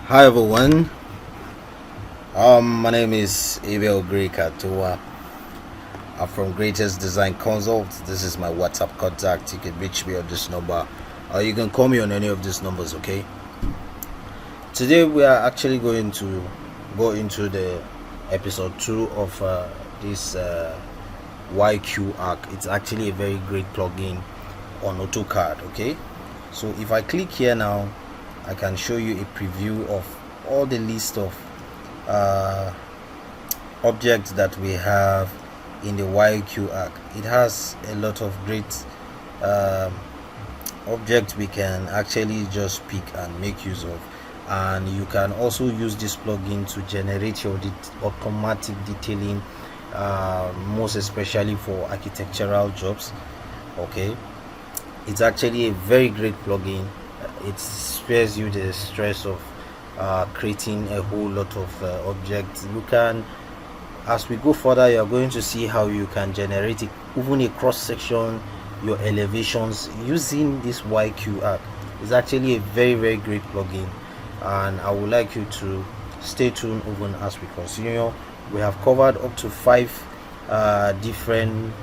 Hi everyone. My name is Yqarch. I'm from Greatest Design Consult. This is my WhatsApp contact. You can reach me on this number, or you can call me on any of these numbers. Okay. Today we are actually going to go into the episode 2 of this Yqarch. It's actually a very great plugin on AutoCAD. Okay. So if I click here now, I can show you a preview of all the list of objects that we have in the Yqarch. It has a lot of great objects we can actually just pick and make use of, and you can also use this plugin to generate your automatic detailing, most especially for architectural jobs. Okay, it's actually a very great plugin. It spares you the stress of creating a whole lot of objects. You can, as we go further, you are going to see how you can generate it, even a cross section, your elevations using this Yqarch. It's actually a very great plugin, and I would like you to stay tuned even as we continue. We have covered up to 5 different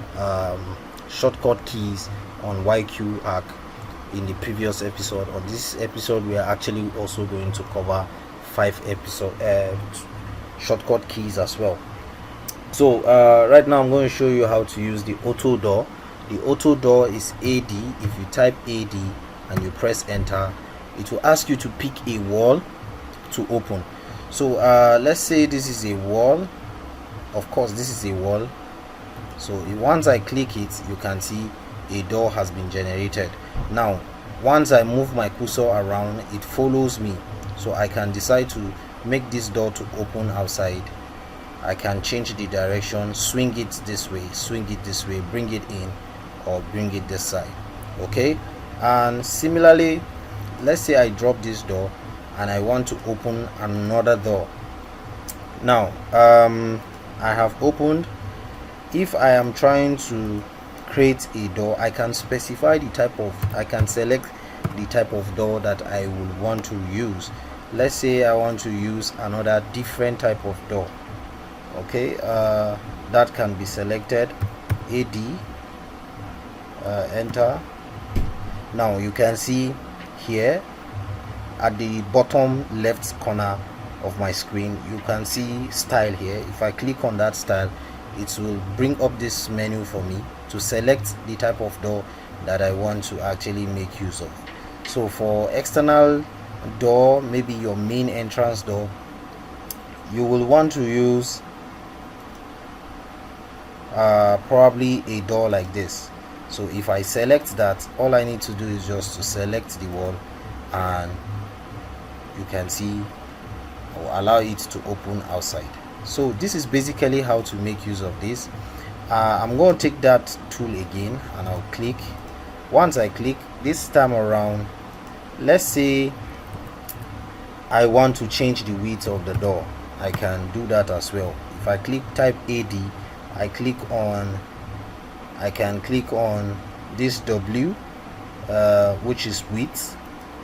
shortcut keys on Yqarch in the previous episode. On this episode, we are actually also going to cover 5 shortcut keys as well. So right now I'm going to show you how to use the auto door. The auto door is AD. If you type AD and you press enter, it will ask you to pick a wall to open. So let's say this is a wall. Of course, this is a wall. So once I click it, you can see a door has been generated. Now once I move my cursor around, it follows me, so I can decide to make this door to open outside. I can change the direction, swing it this way, swing it this way, bring it in, or bring it this side. Okay, and similarly, let's say I drop this door and I want to open another door. Now I have opened. If I am trying to create a door, I can specify the type of, I can select the type of door that I would want to use. Let's say I want to use another different type of door. Okay, that can be selected. AD, enter. Now you can see here at the bottom left corner of my screen, you can see style here. If I click on that style, it will bring up this menu for me to select the type of door that I want to actually make use of. So for external door, maybe your main entrance door, you will want to use probably a door like this. So if I select that, all I need to do is just to select the wall, and you can see, or allow it to open outside. So this is basically how to make use of this. I'm going to take that tool again and I'll click. Once I click, this time around, let's say I want to change the width of the door, I can do that as well. If I type AD, I can click on this W, which is width.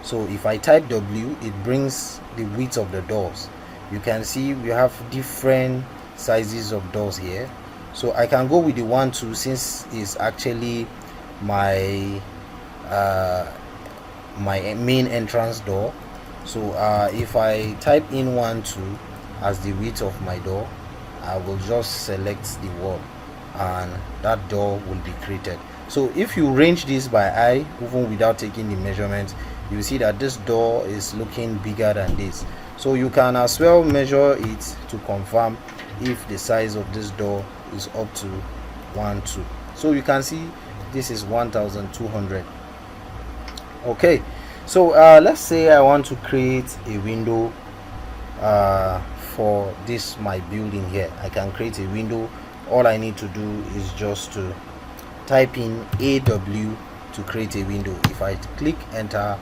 So if I type W, it brings the width of the doors. You can see we have different sizes of doors here, so I can go with the 1 2 since it's actually my my main entrance door. So if I type in 1 2 as the width of my door, I will just select the wall and that door will be created. So if you range this by eye, even without taking the measurement, you see that this door is looking bigger than this. So you can as well measure it to confirm if the size of this door is up to 1 2. So you can see this is 1200. Okay, so let's say I want to create a window for this my building here. I can create a window. All I need to do is just to type in AW to create a window. If I click enter,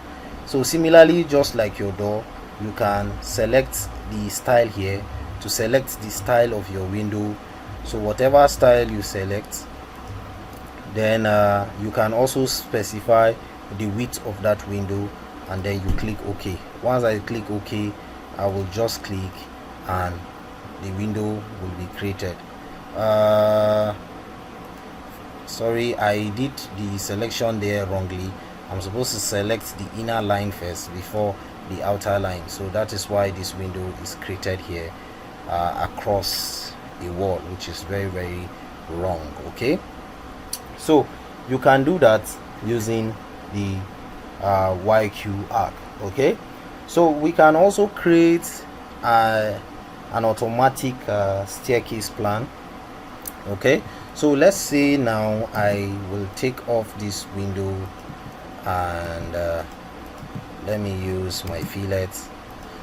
so similarly, just like your door, you can select the style here to select the style of your window. So whatever style you select, then you can also specify the width of that window, and then you click OK. Once I click OK, I will just click and the window will be created. Sorry, I did the selection there wrongly. I'm supposed to select the inner line first before the outer line, so that is why this window is created here across a wall, which is very wrong. Okay, so you can do that using the Yqarch. Okay, so we can also create an automatic staircase plan. Okay, so let's say now I will take off this window and let me use my fillet.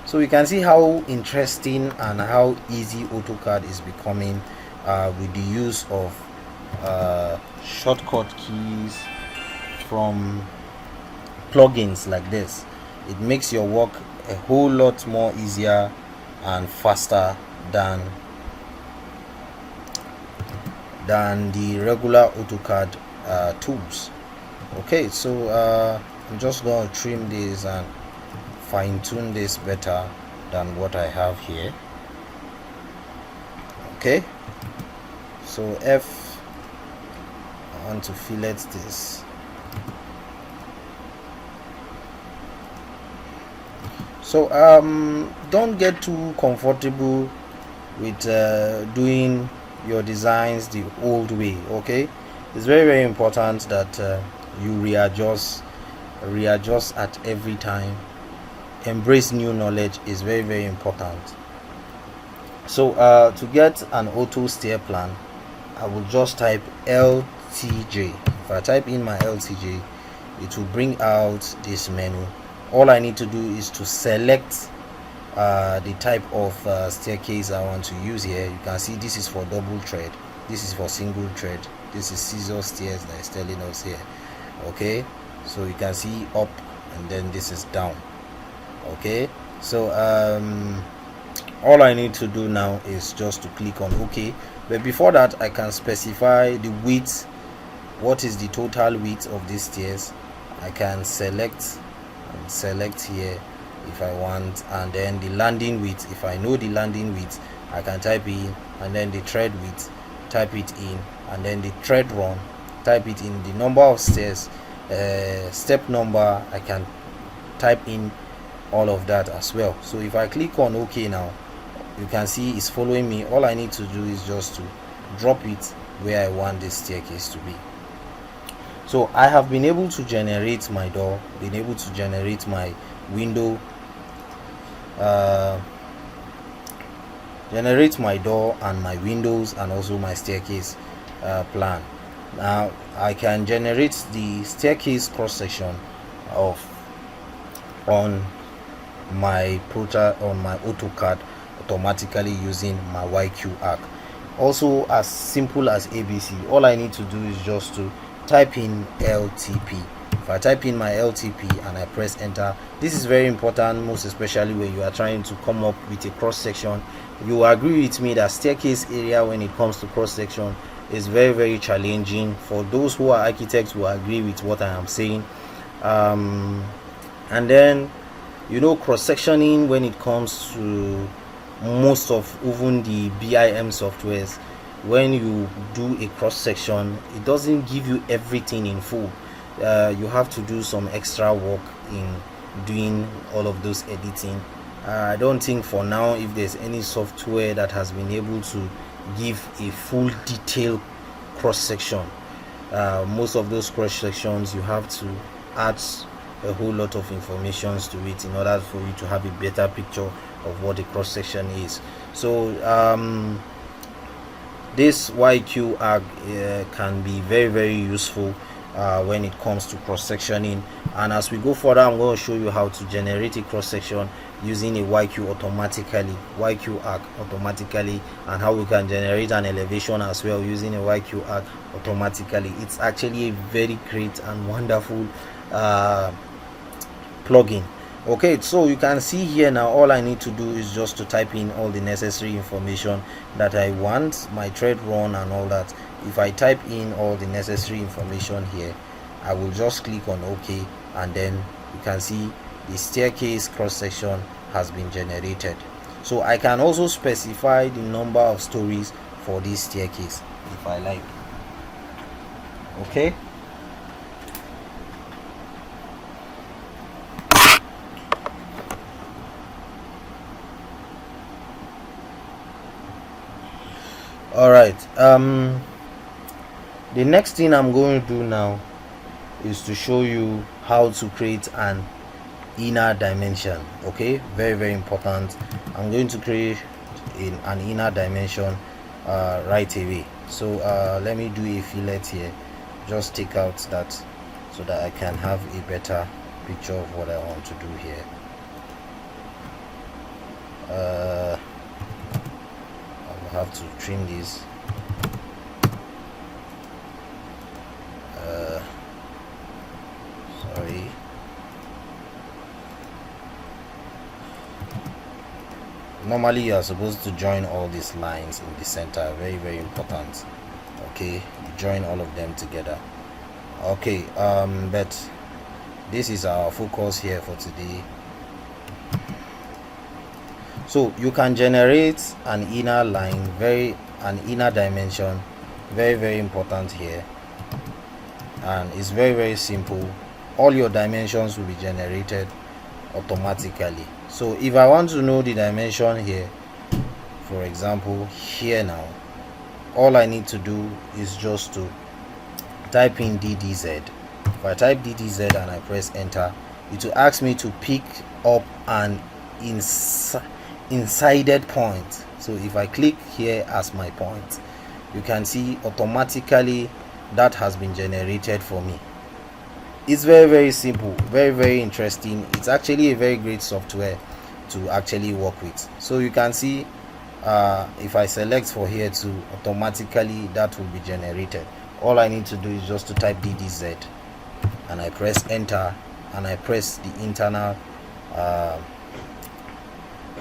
So you can see how interesting and how easy AutoCAD is becoming with the use of shortcut keys from plugins like this. It makes your work a whole lot more easier and faster than the regular AutoCAD tools. Okay, so I'm just going to trim this and fine-tune this better than what I have here. Okay, so F, I want to fillet this. So don't get too comfortable with doing your designs the old way. Okay, it's very important that you readjust at every time. Embrace new knowledge is very important. So to get an auto stair plan, I will just type LTJ. If I type in my LTJ, it will bring out this menu. All I need to do is to select the type of staircase I want to use here. You can see this is for double thread, this is for single thread, this is scissor stairs that is telling us here. Okay, so you can see up and then this is down. Okay, so all I need to do now is just to click on OK. But before that, I can specify the width. What is the total width of these stairs? I can select here if I want, and then the landing width. If I know the landing width, I can type in, and then the tread width, type it in, and then the tread run, type it in. The number of stairs, step number, I can type in all of that as well. So if I click on OK now, you can see it's following me. All I need to do is just to drop it where I want this staircase to be. So I have been able to generate my door, been able to generate my window, generate my door and my windows, and also my staircase plan. Now I can generate the staircase cross section on my AutoCAD automatically using my Yqarch. Also as simple as ABC. All I need to do is just to type in LTP. If I type in my LTP and I press enter, this is very important, most especially when you are trying to come up with a cross section. You agree with me that staircase area, when it comes to cross section, is very challenging. For those who are architects, will agree with what I am saying. And then, you know, cross sectioning, when it comes to most of even the BIM softwares, when you do a cross section, it doesn't give you everything in full. You have to do some extra work in doing all of those editing. I don't think for now if there's any software that has been able to give a full detailed cross section. Most of those cross sections, you have to add a whole lot of information to it in order for you to have a better picture of what a cross section is. So this Yqarch can be very useful when it comes to cross sectioning. And as we go further, I'm going to show you how to generate a cross section using a Yqarch automatically, and how we can generate an elevation as well using a Yqarch automatically. It's actually a very great and wonderful plugin. Okay, so you can see here now, all I need to do is just to type in all the necessary information that I want, my thread run and all that. If I type in all the necessary information here, I will just click on OK, and then you can see the staircase cross section has been generated. So I can also specify the number of stories for this staircase if I like. Okay. All right, the next thing I'm going to do now is to show you how to create an inner dimension. Okay, very, very important. I'm going to create an inner dimension right away. So let me do a fillet here, just take out that so that I can have a better picture of what I want to do here. I will have to trim this. Sorry. Normally you are supposed to join all these lines in the center. Very, very important. Okay, you join all of them together. Okay, but this is our focus here for today. So you can generate an inner line, an inner dimension, very, very important here, and it's very, very simple. All your dimensions will be generated automatically. So if I want to know the dimension here, for example here, now all I need to do is just to type in DDZ. If I type DDZ and I press enter, it will ask me to pick up an insided point. So if I click here as my point, you can see automatically that has been generated for me. It's very, very simple, very, very interesting. It's actually a very great software to actually work with. So you can see if I select for here to, automatically that will be generated. All I need to do is just to type DDZ and I press enter and I press the internal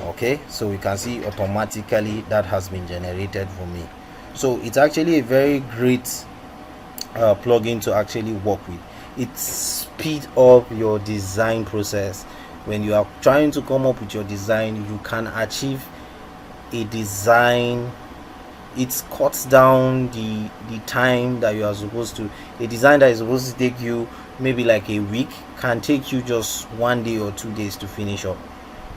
okay, so we can see automatically that has been generated for me. So it's actually a very great plugin to actually work with. It speeds up your design process. When you are trying to come up with your design, you can achieve a design. It cuts down the time that you are supposed to. A design that is supposed to take you maybe like a week can take you just 1 day or 2 days to finish up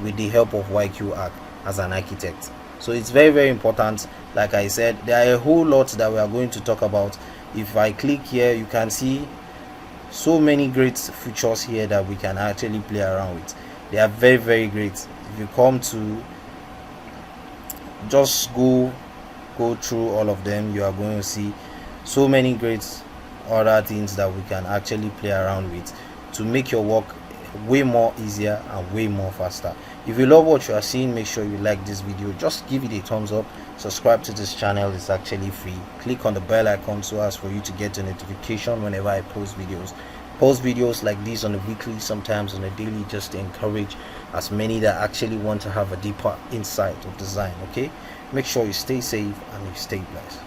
with the help of Yqarch as an architect. So it's very, very important. Like I said, there are a whole lot that we are going to talk about. If I click here, you can see so many great features here that we can actually play around with. They are very, very great. If you come to just go through all of them, you are going to see so many great other things that we can actually play around with to make your work way more easier and way more faster. If you love what you are seeing, make sure you like this video, just give it a thumbs up, subscribe to this channel, it's actually free. Click on the bell icon so as for you to get a notification whenever I post videos like this on a weekly, sometimes on a daily, just to encourage as many that actually want to have a deeper insight of design. Okay, make sure you stay safe and you stay blessed.